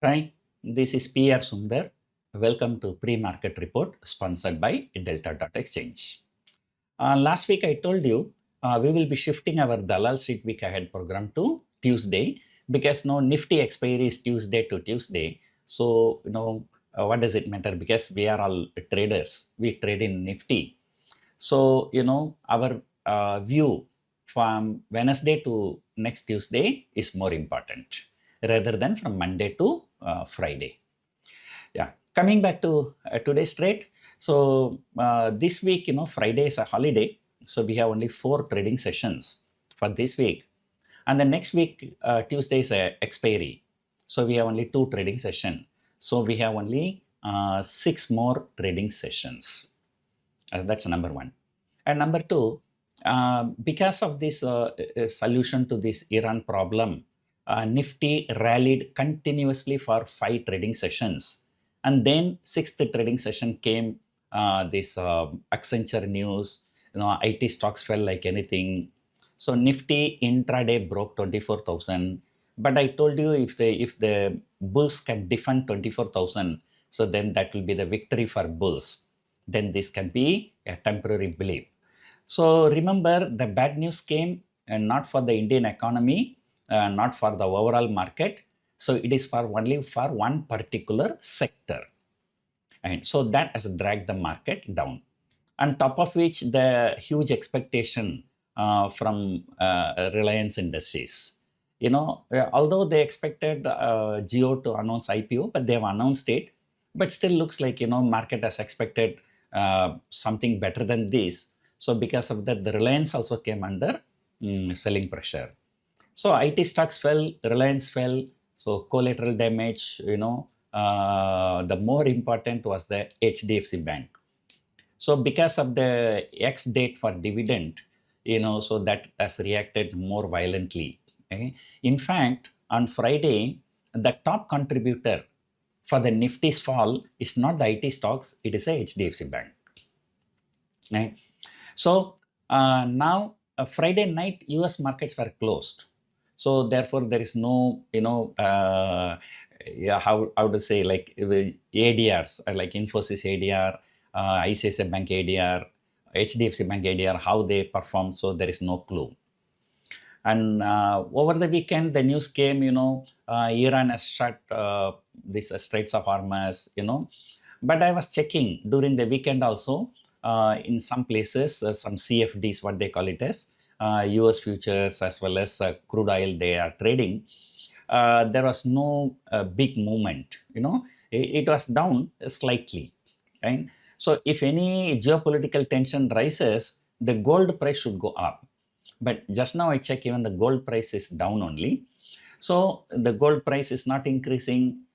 Hi, this is PR Sundar. Welcome to Pre-Market Report sponsored by Delta.exchange. Last week I told you we will be shifting our Dalal Street Week Ahead program to Tuesday because no Nifty expiry is Tuesday to Tuesday. So, what does it matter? Because we are all traders. We trade in Nifty. So, our view from Wednesday to next Tuesday is more important rather than from Monday to Friday. Yeah, coming back to today's trade. So this week, Friday is a holiday. So we have only 4 trading sessions for this week. And the next week, Tuesday is a expiry. So we have only 2 trading sessions. So we have only 6 more trading sessions. That's number 1. And number 2, because of this solution to this Iran problem, Nifty rallied continuously for 5 trading sessions. And then 6th trading session came this Accenture news, IT stocks fell like anything. So Nifty intraday broke 24,000. But I told you if the bulls can defend 24,000, so then that will be the victory for bulls. Then this can be a temporary blip. So remember, the bad news came not for the Indian economy, not for the overall market. So it is only for one particular sector. And so that has dragged the market down. On top of which, the huge expectation from Reliance Industries. Although they expected Geo to announce IPO, but they have announced it. But still looks like, market has expected something better than this. So because of that, the Reliance also came under selling pressure. So IT stocks fell, Reliance fell. So collateral damage, the more important was the HDFC Bank. So because of the X date for dividend, so that has reacted more violently. Okay? In fact, on Friday, the top contributor for the Nifty's fall is not the IT stocks, it is a HDFC Bank. Right? So now Friday night US markets were closed. So therefore there is no, how to say, like ADRs, like Infosys ADR, ICICI Bank ADR, HDFC Bank ADR, how they perform. So there is no clue. And over the weekend, the news came, Iran has shut this Straits of Hormuz, But I was checking during the weekend also, in some places, some CFDs, what they call it as, US futures as well as crude oil they are trading. There was no big movement, it was down slightly. Right? So if any geopolitical tension rises, the gold price should go up. But just now I check, even the gold price is down only. So the gold price is not increasing.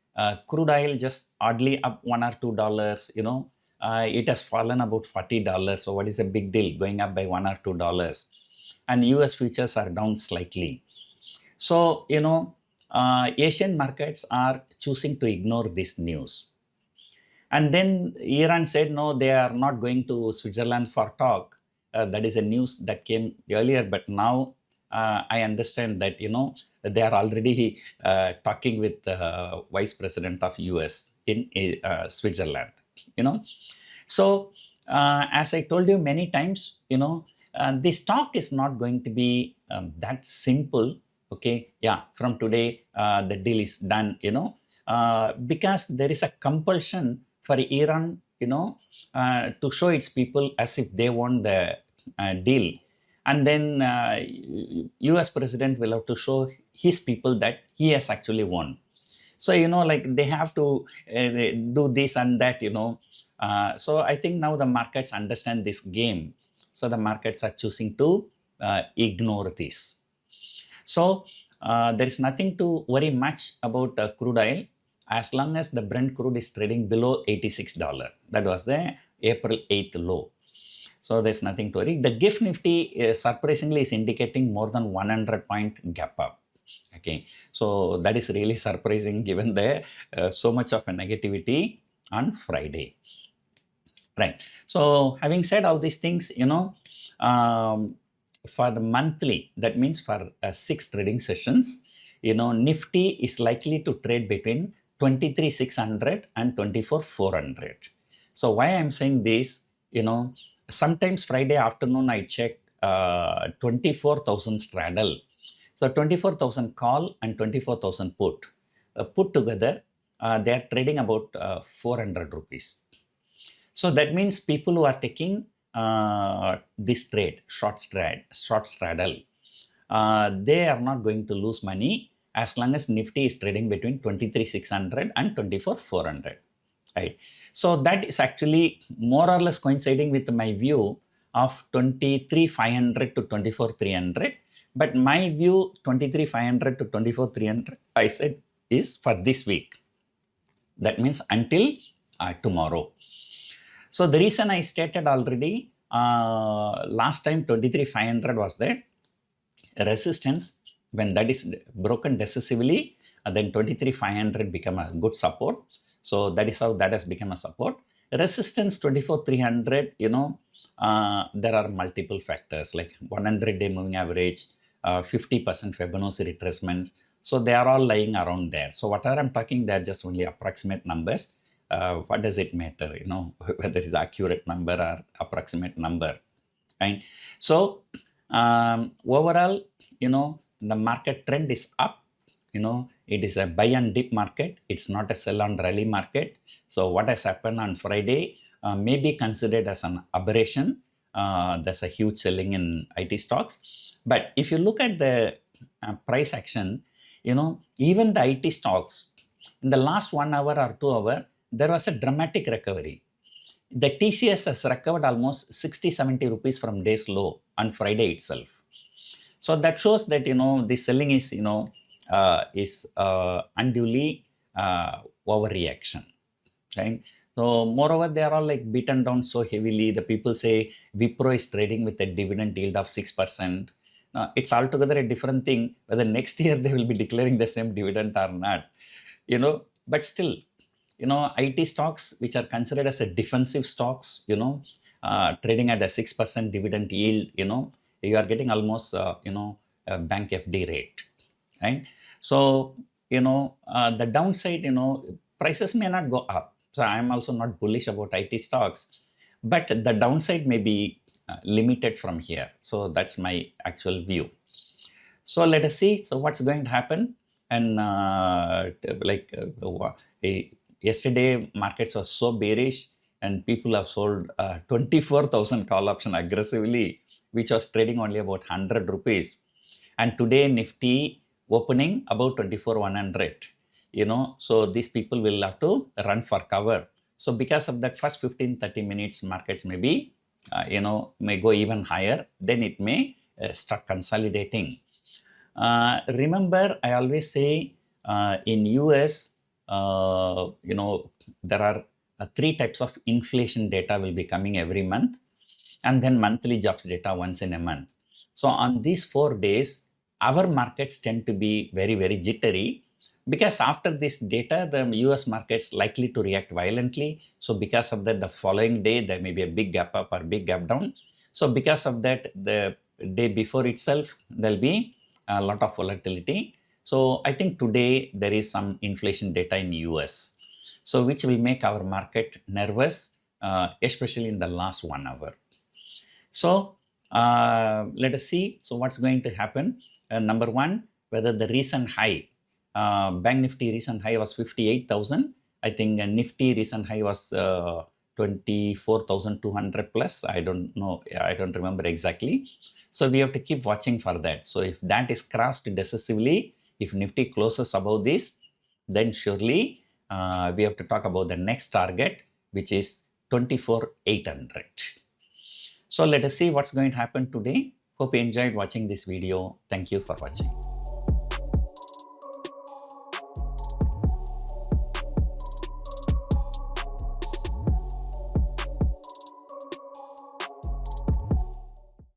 Crude oil just oddly up $1 or $2, it has fallen about $40. So what is a big deal going up by $1 or $2? And US futures are down slightly. So, Asian markets are choosing to ignore this news. And then Iran said, no, they are not going to Switzerland for talk. That is a news that came earlier, but now I understand that, they are already talking with the Vice President of US in Switzerland, So as I told you many times, this talk is not going to be that simple. Okay, yeah, from today the deal is done, because there is a compulsion for Iran, to show its people as if they won the deal. And then US president will have to show his people that he has actually won. So, like they have to do this and that, So I think now the markets understand this game. So the markets are choosing to ignore this. So there is nothing to worry much about crude oil as long as the Brent crude is trading below $86. That was the April 8th low. So there's nothing to worry. The GIFT Nifty surprisingly is indicating more than 100-point gap up. Okay, so that is really surprising given the so much of a negativity on Friday. Right. So having said all these things, for the monthly, that means for 6 trading sessions, Nifty is likely to trade between 23,600 and 24,400. So why I'm saying this, sometimes Friday afternoon I check 24,000 straddle. So 24,000 call and 24,000 put. Put together, they are trading about 400 rupees. So that means people who are taking this trade, short straddle, they are not going to lose money as long as Nifty is trading between 23,600 and 24,400. Right. So that is actually more or less coinciding with my view of 23,500 to 24,300. But my view 23,500 to 24,300, I said, is for this week. That means until tomorrow. So the reason I stated already, last time 23,500 was there. Resistance, when that is broken decisively, then 23,500 become a good support. So that is how that has become a support. Resistance 24,300, there are multiple factors like 100-day moving average, 50% Fibonacci retracement. So they are all lying around there. So whatever I'm talking, they're just only approximate numbers. What does it matter, whether it's accurate number or approximate number, right? So overall, the market trend is up. It is a buy and dip market. It's not a sell and rally market. So what has happened on Friday may be considered as an aberration. There's a huge selling in IT stocks. But if you look at the price action, even the IT stocks, in the last 1 hour or 2 hours, there was a dramatic recovery. The TCS has recovered almost 60-70 rupees from day's low on Friday itself. So that shows that, the selling is, unduly overreaction, right? So moreover, they are all like beaten down so heavily. The people say Wipro is trading with a dividend yield of 6%. It's altogether a different thing whether next year they will be declaring the same dividend or not, but still, IT stocks, which are considered as a defensive stocks, trading at a 6% dividend yield, you are getting almost, a bank FD rate, right? So, the downside, prices may not go up. So I'm also not bullish about IT stocks, but the downside may be limited from here. So that's my actual view. So let us see. So what's going to happen? And yesterday markets were so bearish and people have sold 24,000 call option aggressively, which was trading only about 100 rupees. And today Nifty opening about 24,100. So these people will have to run for cover. So because of that, first 15-30 minutes markets may be, may go even higher. Then it may start consolidating. Remember, I always say in US, there are 3 types of inflation data will be coming every month, and then monthly jobs data once in a month. So on these 4 days, our markets tend to be very, very jittery because after this data, the US markets likely to react violently. So because of that, the following day, there may be a big gap up or big gap down. So because of that, the day before itself, there'll be a lot of volatility. So I think today there is some inflation data in US, so which will make our market nervous, especially in the last 1 hour. So let us see. So what's going to happen? Number one, whether the recent high, Bank Nifty recent high was 58,000. I think Nifty recent high was 24,200 plus. I don't know. I don't remember exactly. So we have to keep watching for that. So if that is crossed decisively, if Nifty closes above this, then surely we have to talk about the next target, which is 24,800. So let us see what's going to happen today. Hope you enjoyed watching this video. Thank you for watching.